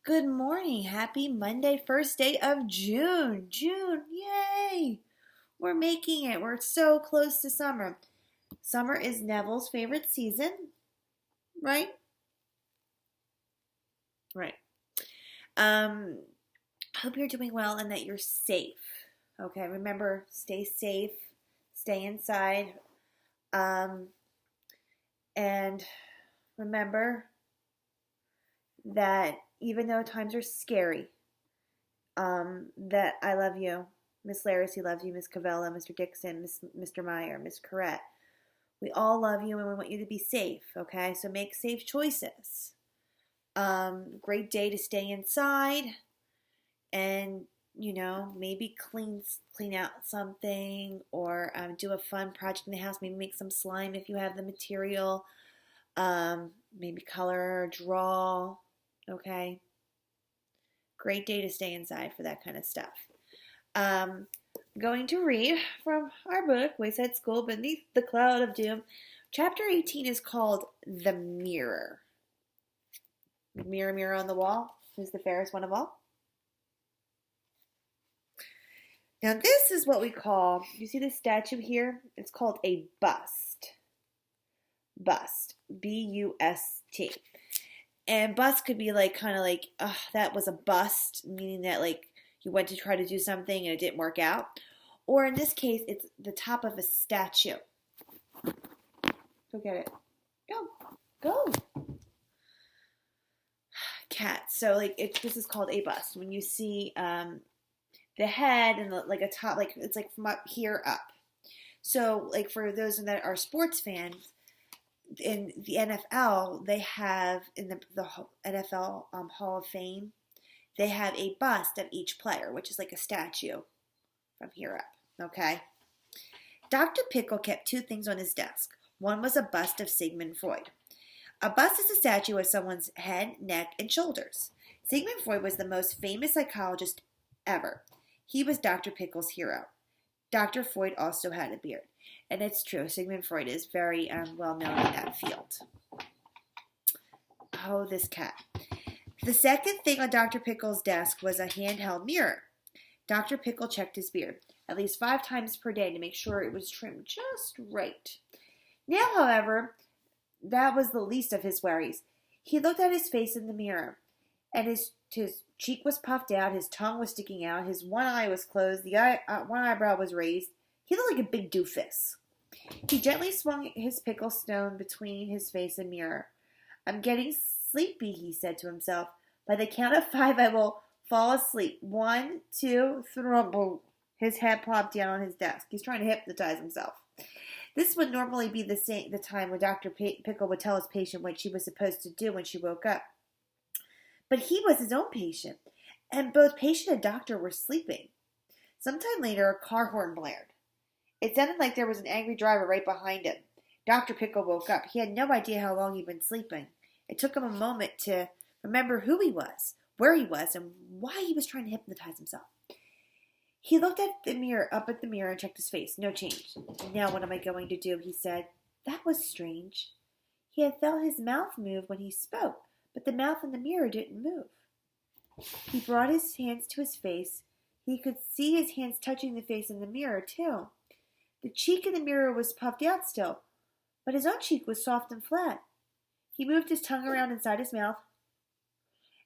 Good morning. Happy Monday, first day of June. June, yay! We're making it. We're so close to summer. Summer is Neville's favorite season, right? Right. Hope you're doing well and that you're safe. Okay, remember, stay safe, stay inside, and remember that even though times are scary, that I love you. Miss Laracy loves you, Miss Cavella, Mr. Dixon, Mr. Meyer, Miss Corrette. We all love you and we want you to be safe, okay? So make safe choices. Great day to stay inside and, maybe clean out something or do a fun project in the house. Maybe make some slime if you have the material. Maybe color, draw, okay? Great day to stay inside for that kind of stuff. I'm going to read from our book, Wayside School, Beneath the Cloud of Doom. Chapter 18 is called The Mirror. Mirror, mirror on the wall, who's the fairest one of all? Now this is what we call, you see this statue here? It's called a bust. Bust. B-U-S-T. And bust could be that was a bust, meaning that you went to try to do something and it didn't work out. Or in this case, it's the top of a statue. Go get it. Go. Cat. So this is called a bust. When you see the head and a top, it's from up here up. So for those that are sports fans, in the NFL, they have in the NFL Hall of Fame, they have a bust of each player, which is like a statue from here up, okay? Dr. Pickle kept two things on his desk. One was a bust of Sigmund Freud. A bust is a statue of someone's head, neck, and shoulders. Sigmund Freud was the most famous psychologist ever. He was Dr. Pickle's hero. Dr. Freud also had a beard. And it's true, Sigmund Freud is very well known in that field. Oh, this cat. The second thing on Dr. Pickle's desk was a handheld mirror. Dr. Pickle checked his beard at least 5 times per day to make sure it was trimmed just right. Now, however, that was the least of his worries. He looked at his face in the mirror, and his cheek was puffed out, his tongue was sticking out, his one eye was closed, one eyebrow was raised. He looked like a big doofus. He gently swung his pickle stone between his face and mirror. I'm getting sleepy, he said to himself. By the count of 5, I will fall asleep. 1, 2, 3. His head plopped down on his desk. He's trying to hypnotize himself. This would normally be the time when Dr. Pickle would tell his patient what she was supposed to do when she woke up. But he was his own patient, and both patient and doctor were sleeping. Sometime later, a car horn blared. It sounded like there was an angry driver right behind him. Dr. Pickle woke up. He had no idea how long he'd been sleeping. It took him a moment to remember who he was, where he was, and why he was trying to hypnotize himself. He looked up at the mirror and checked his face. No change. Now what am I going to do? He said. That was strange. He had felt his mouth move when he spoke, but the mouth in the mirror didn't move. He brought his hands to his face. He could see his hands touching the face in the mirror, too. The cheek in the mirror was puffed out still, but his own cheek was soft and flat. He moved his tongue around inside his mouth,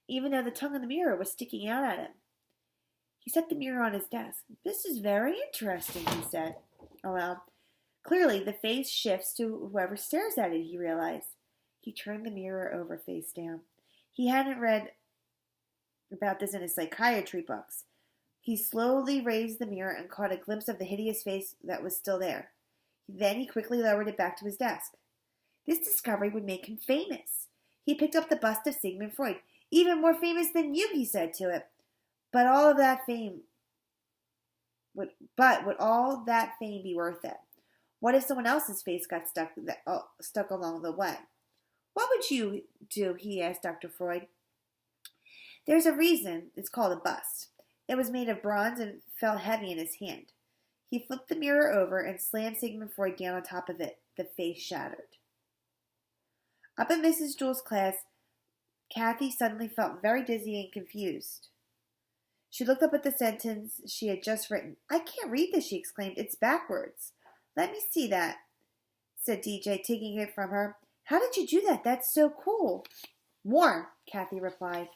even though the tongue in the mirror was sticking out at him. He set the mirror on his desk. This is very interesting, he said aloud. Clearly, the face shifts to whoever stares at it, he realized. He turned the mirror over face down. He hadn't read about this in his psychiatry books. He slowly raised the mirror and caught a glimpse of the hideous face that was still there. Then he quickly lowered it back to his desk. This discovery would make him famous. He picked up the bust of Sigmund Freud. Even more famous than you, he said to it. But would all that fame be worth it? What if someone else's face got stuck along the way? What would you do? He asked Dr. Freud. There's a reason it's called a bust. It was made of bronze and felt heavy in his hand. He flipped the mirror over and slammed Sigmund Freud down on top of it. The face shattered. Up in Mrs. Jewell's class, Kathy suddenly felt very dizzy and confused. She looked up at the sentence she had just written. I can't read this, she exclaimed. It's backwards. Let me see that, said DJ, taking it from her. How did you do that? That's so cool. More, Kathy replied.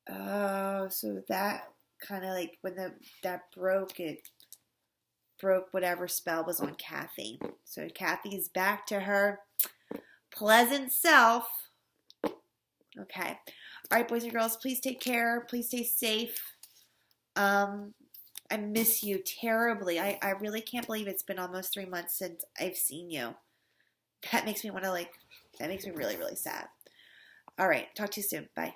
Oh, so that kind of like when that broke, it broke whatever spell was on Kathy. So Kathy's back to her pleasant self. Okay. All right, boys and girls, please take care. Please stay safe. I miss you terribly. I really can't believe it's been almost 3 months since I've seen you. That makes me want to that makes me really, really sad. All right. Talk to you soon. Bye.